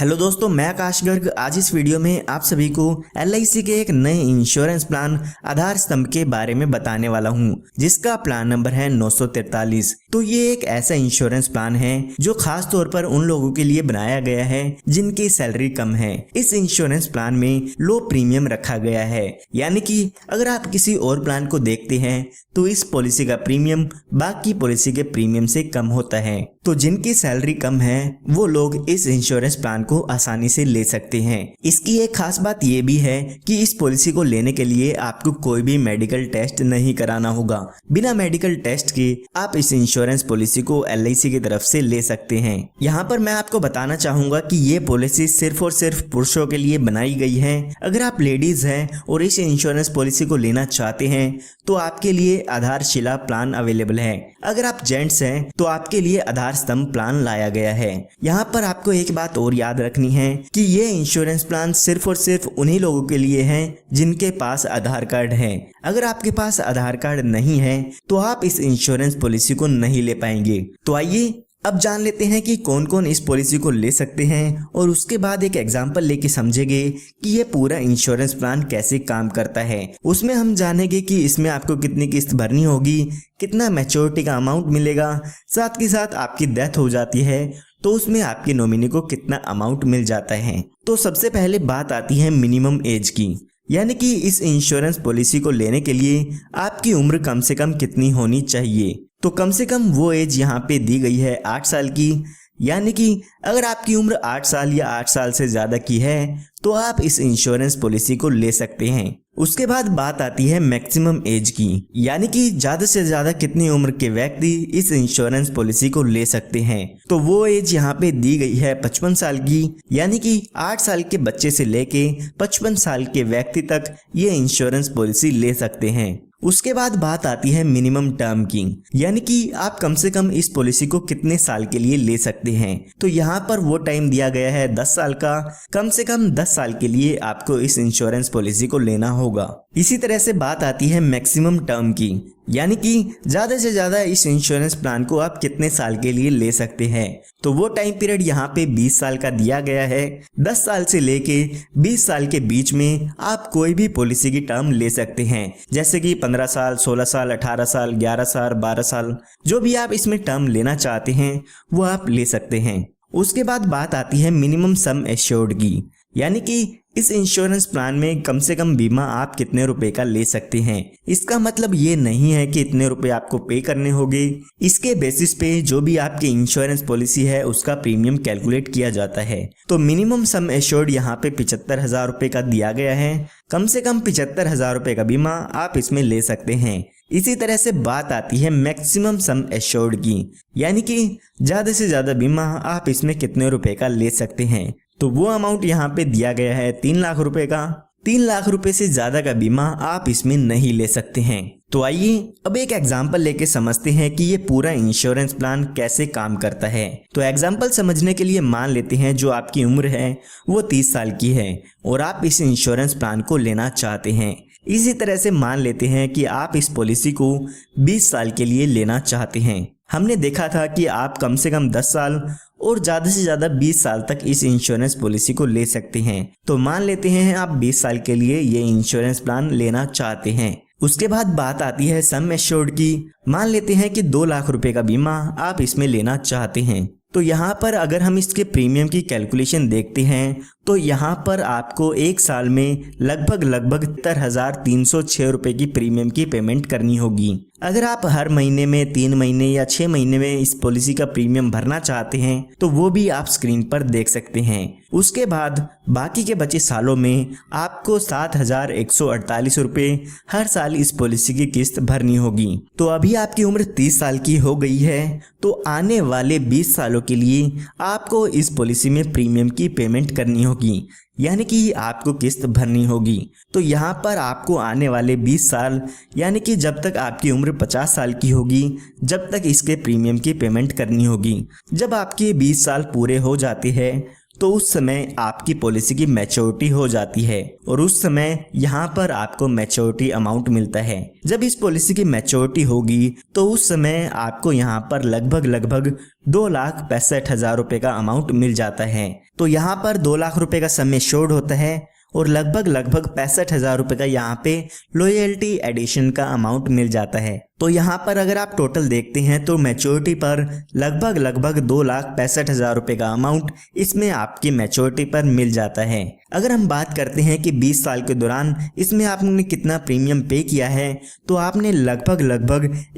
Hello दोस्तों, मैं आकाश गर्ग आज इस वीडियो में आप सभी को LIC के एक नए इंश्योरेंस प्लान आधार स्तंभ के बारे में बताने वाला हूं, जिसका प्लान नंबर है 943। तो ये एक ऐसा इंश्योरेंस प्लान है जो खास तौर पर उन लोगों के लिए बनाया गया है जिनकी सैलरी कम है। इस इंश्योरेंस प्लान में लो प्रीमियम रखा गया है, यानी कि अगर आप किसी और प्लान को देखते हैं तो इस पॉलिसी का प्रीमियम बाकी पॉलिसी के प्रीमियम से कम होता है। तो जिनकी सैलरी कम है वो लोग इस इंश्योरेंस प्लान को आसानी से ले सकते हैं। इसकी एक खास बात ये भी है कि इस पॉलिसी को लेने के लिए आपको कोई भी मेडिकल टेस्ट नहीं कराना होगा। बिना मेडिकल टेस्ट के आप इस इंश्योरेंस पॉलिसी को LIC की तरफ से ले सकते हैं। यहाँ पर मैं आपको बताना चाहूंगा कि ये पॉलिसी सिर्फ और सिर्फ पुरुषों के लिए बनाई गई है। अगर आप लेडीज हैं और इस इंश्योरेंस पॉलिसी को लेना चाहते हैं तो आपके लिए आधारशिला प्लान अवेलेबल है। अगर आप जेंट्स हैं तो आपके लिए आधार स्तंभ प्लान लाया गया है। यहाँ पर आपको एक बात और याद रखनी है कि ये इंश्योरेंस प्लान सिर्फ और सिर्फ उन्हीं लोगों के लिए है जिनके पास आधार कार्ड है। अगर आपके पास आधार कार्ड नहीं है तो आप इस इंश्योरेंस पॉलिसी को नहीं ले पाएंगे। तो आइए अब जान लेते हैं कि कौन कौन इस पॉलिसी को ले सकते हैं और उसके बाद एक एग्जांपल लेके समझेंगे कि ये पूरा इंश्योरेंस प्लान कैसे काम करता है। उसमें हम जानेंगे कि इसमें आपको कितनी किस्त भरनी होगी, कितना मैच्योरिटी का अमाउंट मिलेगा, साथ के साथ आपकी डेथ हो जाती है तो उसमें आपके नॉमिनी को कितना अमाउंट मिल जाता है। तो सबसे पहले बात आती है मिनिमम एज की, यानी कि इस इंश्योरेंस पॉलिसी को लेने के लिए आपकी उम्र कम से कम कितनी होनी चाहिए। तो कम से कम वो एज यहाँ पे दी गई है 8 साल की, यानी कि अगर आपकी उम्र 8 साल या 8 साल से ज़्यादा की है तो आप इस इंश्योरेंस पॉलिसी को ले सकते हैं। उसके बाद बात आती है मैक्सिमम एज की, यानी कि ज़्यादा से ज़्यादा कितनी उम्र के व्यक्ति इस इंश्योरेंस पॉलिसी को ले सकते हैं। तो वो एज यहाँ पे दी गई है 55 साल की, यानी कि 8 साल के बच्चे से लेके 55 साल के व्यक्ति तक ये इंश्योरेंस पॉलिसी ले सकते हैं। उसके बाद बात आती है मिनिमम टर्म की, यानी कि आप कम से कम इस पॉलिसी को कितने साल के लिए ले सकते हैं। तो यहाँ पर वो टाइम दिया गया है 10 साल का। कम से कम 10 साल के लिए आपको इस इंश्योरेंस पॉलिसी को लेना होगा। इसी तरह से बात आती है मैक्सिमम टर्म की, यानी कि ज़्यादा से ज़्यादा इस इंश्योरेंस प्लान को आप कितने साल के लिए ले सकते हैं। तो वो टाइम पीरियड यहाँ पे 20 साल का दिया गया है। 10 साल से लेके 20 साल के बीच में आप कोई भी पॉलिसी की टर्म ले सकते हैं, जैसे कि 15 साल, 16 साल, 18 साल, 11 साल, 12 साल, जो भी आप इसमें टर्म लेना चाहते हैं वो आप ले सकते हैं। उसके बाद बात आती है मिनिमम सम एश्योर्ड की, यानी कि इस इंश्योरेंस प्लान में कम से कम बीमा आप कितने रुपए का ले सकते हैं। इसका मतलब ये नहीं है कि इतने रुपए आपको पे करने होंगे। इसके बेसिस पे जो भी आपकी इंश्योरेंस पॉलिसी है उसका प्रीमियम कैलकुलेट किया जाता है। तो मिनिमम सम एश्योर्ड यहाँ पे 75,000 रुपए का दिया गया है। कम से कम 75,000 रुपए का बीमा आप इसमें ले सकते हैं। इसी तरह से बात आती है मैक्सिमम सम एश्योर्ड की, यानी कि ज्यादा से ज्यादा बीमा आप इसमें कितने रुपए का ले सकते हैं। तो वो अमाउंट यहाँ पे दिया गया है 3 लाख रुपए का। 3 लाख रुपए से ज्यादा का बीमा आप इसमें नहीं ले सकते हैं। तो आइए अब एक एग्जाम्पल लेके समझते हैं कि ये पूरा इंश्योरेंस प्लान कैसे काम करता है। तो एग्जाम्पल समझने के लिए मान लेते हैं जो आपकी उम्र है वो 30 साल की है और आप इस इंश्योरेंस प्लान को लेना चाहते हैं। इसी तरह से मान लेते हैं कि आप इस पॉलिसी को 20 साल के लिए लेना चाहते हैं। हमने देखा था कि आप कम से कम 10 साल और ज़्यादा से ज़्यादा 20 साल तक इस इंश्योरेंस पॉलिसी को ले सकते हैं। तो मान लेते हैं आप 20 साल के लिए ये इंश्योरेंस प्लान लेना चाहते हैं। उसके बाद बात आती है सम एश्योर्ड की। मान लेते हैं कि 2 लाख रुपए का बीमा आप इसमें लेना चाहते हैं। तो यहाँ पर अगर हम इसके प्रीमियम की कैलकुलेशन देखते हैं तो यहाँ पर आपको 1 साल में लगभग 73,306 रुपए की प्रीमियम की पेमेंट करनी होगी। अगर आप हर महीने में 3 महीने या 6 महीने में इस पॉलिसी का प्रीमियम भरना चाहते हैं तो वो भी आप स्क्रीन पर देख सकते हैं। उसके बाद बाकी के बचे सालों में आपको 7,148 रुपए हर साल इस पॉलिसी की किस्त भरनी होगी। तो अभी आपकी उम्र 30 साल की हो गई है, तो आने वाले 20 सालों के लिए आपको इस पॉलिसी में प्रीमियम की पेमेंट करनी होगी, यानी कि आपको किस्त भरनी होगी। तो यहाँ पर आपको आने वाले 20 साल, यानी कि जब तक आपकी उम्र 50 साल की होगी, जब तक इसके प्रीमियम की पेमेंट करनी होगी। जब आपके 20 साल पूरे हो जाते हैं तो उस समय आपकी पॉलिसी की मैच्योरिटी हो जाती है और उस समय यहाँ पर आपको मैच्योरिटी अमाउंट मिलता है। जब इस पॉलिसी की मैच्योरिटी होगी तो उस समय आपको यहाँ पर लगभग 2,65,000 रुपए का अमाउंट मिल जाता है। तो यहाँ पर 2 लाख रुपए का सम एश्योर्ड होता है और लगभग 65,000 रुपए का यहाँ पे लॉयल्टी एडिशन का अमाउंट मिल जाता है। तो यहाँ पर अगर आप टोटल देखते हैं तो मैच्योरिटी पर लगभग 2,65,000 रुपए का अमाउंट इसमें आपकी मैच्योरिटी पर मिल जाता है। अगर हम बात करते हैं कि 20 साल के दौरान इसमें आपने कितना प्रीमियम पे किया है, तो आपने लगभग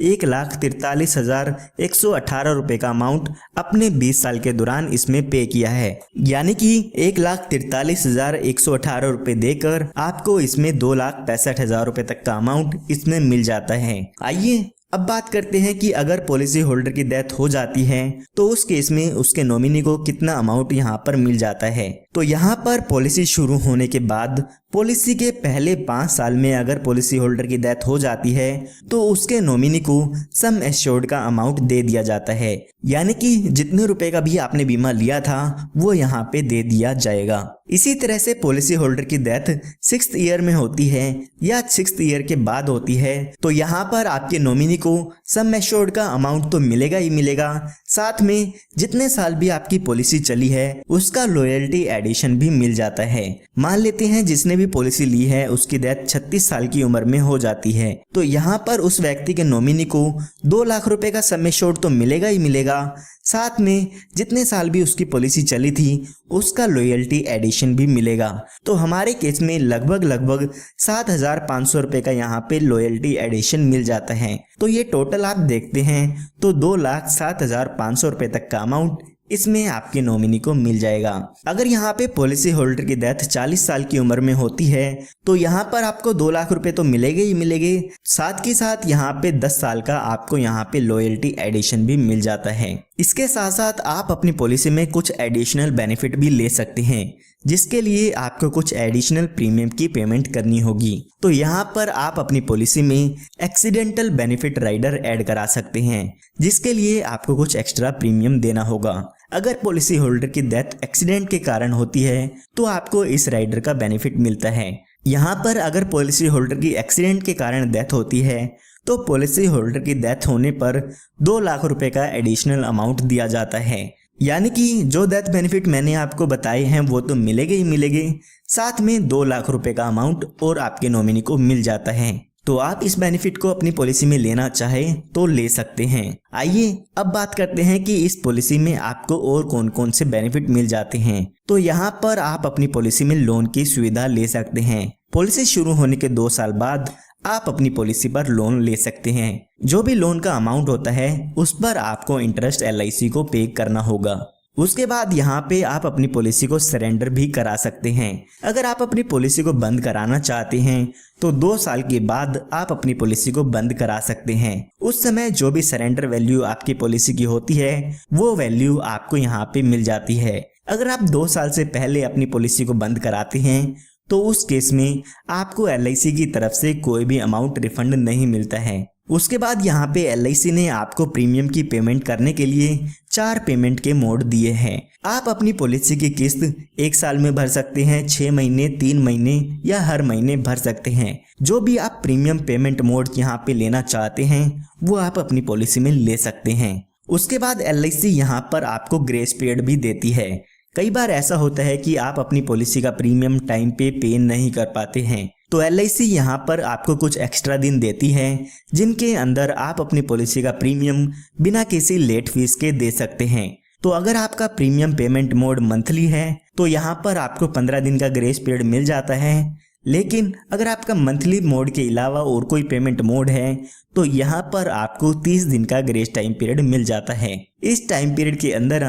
1,43,118 रुपए का अमाउंट अपने 20 साल के दौरान इसमें पे किया है। यानी कि 1,43,118 रुपए देकर आपको इसमें 2,65,000 रुपए तक का अमाउंट इसमें मिल जाता है। आइए अब बात करते हैं कि अगर पॉलिसी होल्डर की डेथ हो जाती है तो उस केस में उसके नॉमिनी को कितना अमाउंट यहाँ पर मिल जाता है। तो यहाँ पर पॉलिसी शुरू होने के बाद पॉलिसी के पहले 5 साल में अगर पॉलिसी होल्डर की डेथ हो जाती है तो उसके नॉमिनी को सम एश्योर्ड का अमाउंट दे दिया जाता है। यानी कि जितने रुपए का भी आपने बीमा लिया था वो यहाँ पे दे दिया जाएगा। इसी तरह से पॉलिसी होल्डर की डेथ 6th ईयर में होती है या 6th ईयर के बाद होती है तो यहाँ पर आपके नॉमिनी को सम एश्योर्ड का अमाउंट तो मिलेगा ही मिलेगा, साथ में जितने साल भी आपकी पॉलिसी चली है उसका लॉयल्टी एडिशन भी मिल जाता है। मान लेते हैं जिसने भी पॉलिसी ली है उसकी डेथ 36 साल की उम्र में हो जाती है तो यहाँ पर उस व्यक्ति के नॉमिनी को 2 लाख रुपए का सम एश्योर्ड तो मिलेगा ही मिलेगा, साथ में जितने साल भी उसकी पॉलिसी चली थी उसका लॉयल्टी एडिशन भी मिलेगा। तो हमारे केस में लगभग 7,500 रुपए का यहाँ पे लॉयल्टी एडिशन मिल जाता है। तो ये टोटल आप देखते हैं तो 2,07,500 रुपए तक का अमाउंट इसमें आपके नॉमिनी को मिल जाएगा। अगर यहाँ पे पॉलिसी होल्डर की डेथ 40 साल की उम्र में होती है तो यहाँ पर आपको 2 लाख रुपए तो मिलेंगे ही मिलेंगे, साथ के साथ यहाँ पे 10 साल का आपको यहाँ पे लॉयल्टी एडिशन भी मिल जाता है। इसके साथ साथ आप अपनी पॉलिसी में कुछ एडिशनल बेनिफिट भी ले सकते हैं जिसके लिए आपको कुछ एडिशनल प्रीमियम की पेमेंट करनी होगी। तो यहाँ पर आप अपनी पॉलिसी में एक्सीडेंटल बेनिफिट राइडर ऐड करा सकते हैं जिसके लिए आपको कुछ एक्स्ट्रा प्रीमियम देना होगा। अगर पॉलिसी होल्डर की डेथ एक्सीडेंट के कारण होती है तो आपको इस राइडर का बेनिफिट मिलता है। यहाँ पर अगर पॉलिसी होल्डर की एक्सीडेंट के कारण डेथ होती है तो पॉलिसी होल्डर की डेथ होने पर 2 लाख रुपए का एडिशनल अमाउंट दिया जाता है। यानी कि जो डेथ बेनिफिट मैंने आपको बताए हैं वो तो मिलेंगे ही मिलेंगे, साथ में 2 लाख रुपए का अमाउंट और आपके नॉमिनी को मिल जाता है। तो आप इस बेनिफिट को अपनी पॉलिसी में लेना चाहे तो ले सकते हैं। आइए अब बात करते हैं कि इस पॉलिसी में आपको और कौन कौन से बेनिफिट मिल जाते हैं। तो यहाँ पर आप अपनी पॉलिसी में लोन की सुविधा ले सकते हैं। पॉलिसी शुरू होने के 2 साल बाद आप अपनी पॉलिसी पर लोन ले सकते हैं। जो भी लोन का अमाउंट होता है उस पर आपको इंटरेस्ट LIC को पे करना होगा। उसके बाद यहाँ पे आप अपनी पॉलिसी को सरेंडर भी करा सकते हैं। अगर आप अपनी पॉलिसी को बंद कराना चाहते हैं तो 2 साल के बाद आप अपनी पॉलिसी को बंद करा सकते हैं। उस समय जो भी सरेंडर वैल्यू आपकी पॉलिसी की होती है वो वैल्यू आपको यहाँ पे मिल जाती है। अगर आप 2 साल से पहले अपनी पॉलिसी को बंद कराते हैं तो उस केस में आपको LIC की तरफ से कोई भी अमाउंट रिफंड नहीं मिलता है। उसके बाद यहाँ पे LIC ने आपको प्रीमियम की पेमेंट करने के लिए 4 पेमेंट के मोड दिए हैं। आप अपनी पॉलिसी की किस्त 1 साल में भर सकते हैं, 6 महीने, 3 महीने या हर महीने भर सकते हैं। जो भी आप प्रीमियम पेमेंट मोड यहाँ पे लेना चाहते हैं वो आप अपनी पॉलिसी में ले सकते हैं। उसके बाद LIC यहाँ पर आपको ग्रेस पीरियड भी देती है। कई बार ऐसा होता है कि आप अपनी पॉलिसी का प्रीमियम टाइम पे नहीं कर पाते हैं तो LIC यहाँ पर आपको कुछ एक्स्ट्रा दिन देती है जिनके अंदर आप अपनी पॉलिसी का प्रीमियम बिना किसी लेट फीस के दे सकते हैं। तो अगर आपका प्रीमियम पेमेंट मोड मंथली है तो यहाँ पर आपको 15 दिन का ग्रेस पीरियड मिल जाता है, लेकिन अगर आपका मंथली मोड के अलावा और कोई पेमेंट मोड है तो यहाँ पर आपको 30 दिन का ग्रेस टाइम पीरियड मिल जाता है। इस टाइम पीरियड के अंदर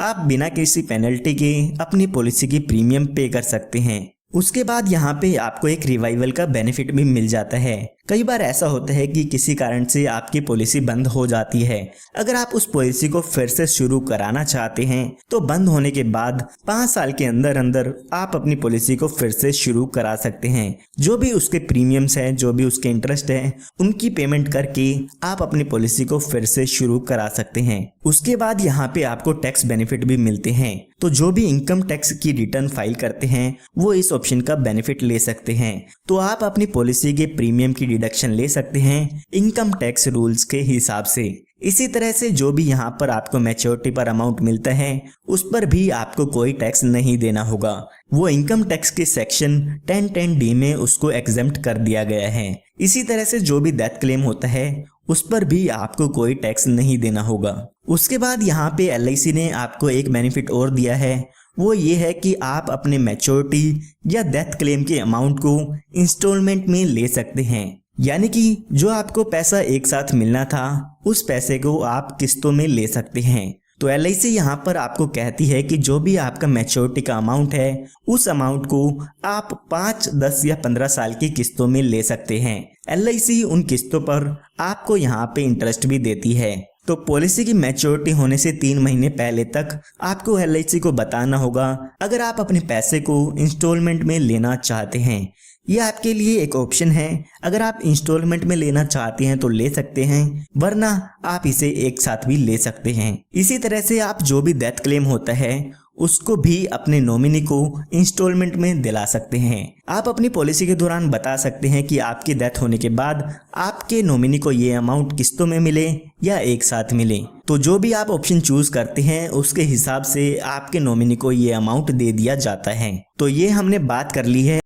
आप बिना किसी पेनल्टी के अपनी पॉलिसी की प्रीमियम पे कर सकते हैं। उसके बाद यहाँ पे आपको एक रिवाइवल का बेनिफिट भी मिल जाता है। कई बार ऐसा होता है कि किसी कारण से आपकी पॉलिसी बंद हो जाती है। अगर आप उस पॉलिसी को फिर से शुरू कराना चाहते हैं तो बंद होने के बाद 5 साल के अंदर अंदर आप अपनी पॉलिसी को फिर से शुरू करा सकते हैं। जो भी उसके प्रीमियम्स हैं, जो भी उसके इंटरेस्ट है, उनकी पेमेंट करके आप अपनी पॉलिसी को फिर से शुरू करा सकते हैं। उसके बाद यहाँ पे आपको टैक्स बेनिफिट भी मिलते हैं। तो जो भी इनकम टैक्स की रिटर्न फाइल करते हैं वो इस ऑप्शन का बेनिफिट ले सकते हैं। तो आप अपनी पॉलिसी के प्रीमियम की डिडक्शन ले सकते हैं इनकम टैक्स रूल्स के हिसाब से। इसी तरह से जो भी यहाँ पर आपको मैच्योरिटी पर अमाउंट मिलता है उस पर भी आपको कोई टैक्स नहीं देना होगा। वो इनकम टैक्स के सेक्शन 1010D में उसको एग्जेम्प्ट कर दिया गया है। इसी तरह से जो भी डेथ क्लेम होता है उस पर भी आपको कोई टैक्स नहीं देना होगा। उसके बाद यहाँ पे LIC ने आपको एक बेनिफिट और दिया है, वो ये है कि आप अपने मैच्योरिटी या डेथ क्लेम के अमाउंट को इंस्टॉलमेंट में ले सकते हैं। यानी कि जो आपको पैसा एक साथ मिलना था उस पैसे को आप किस्तों में ले सकते हैं। तो LIC यहाँ पर आपको कहती है कि जो भी आपका मैच्योरिटी का अमाउंट है उस अमाउंट को आप 5, 10 या 15 साल की किस्तों में ले सकते हैं। LIC उन किस्तों पर आपको यहाँ पे इंटरेस्ट भी देती है। तो पॉलिसी की मैच्योरिटी होने से 3 महीने पहले तक आपको LIC को बताना होगा अगर आप अपने पैसे को इंस्टॉलमेंट में लेना चाहते हैं। ये आपके लिए एक ऑप्शन है। अगर आप इंस्टॉलमेंट में लेना चाहते हैं तो ले सकते हैं, वरना आप इसे एक साथ भी ले सकते हैं। इसी तरह से आप जो भी डेथ क्लेम होता है उसको भी अपने नॉमिनी को इंस्टॉलमेंट में दिला सकते हैं। आप अपनी पॉलिसी के दौरान बता सकते हैं कि आपकी डेथ होने के बाद आपके नॉमिनी को ये अमाउंट किस्तों में मिले या एक साथ मिले। तो जो भी आप ऑप्शन चूज करते हैं उसके हिसाब से आपके नॉमिनी को ये अमाउंट दे दिया जाता है। तो ये हमने बात कर ली है